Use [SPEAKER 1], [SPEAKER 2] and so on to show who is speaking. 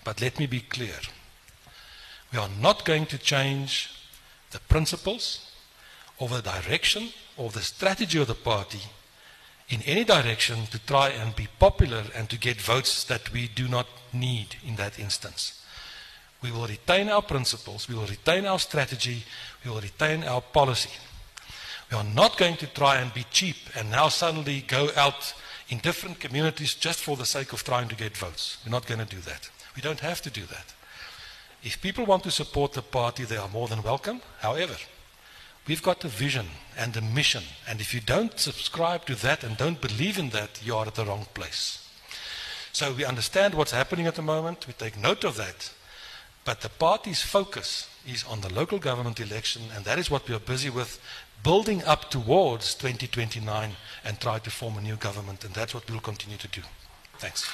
[SPEAKER 1] But let me be clear. We are not going to change the principles or the direction or the strategy of the party in any direction to try and be popular and to get votes that we do not need in that instance. We will retain our principles, we will retain our strategy, we will retain our policy. We are not going to try and be cheap and now suddenly go out in different communities just for the sake of trying to get votes. We're not going to do that. We don't have to do that. If people want to support the party, they are more than welcome. However, we've got a vision and a mission, and if you don't subscribe to that and don't believe in that, you are at the wrong place. So we understand what's happening at the moment, we take note of that, but the party's focus is on the local government election, and that is what we are busy with, building up towards 2029 and try to form a new government, and that's what we'll continue to do. Thanks.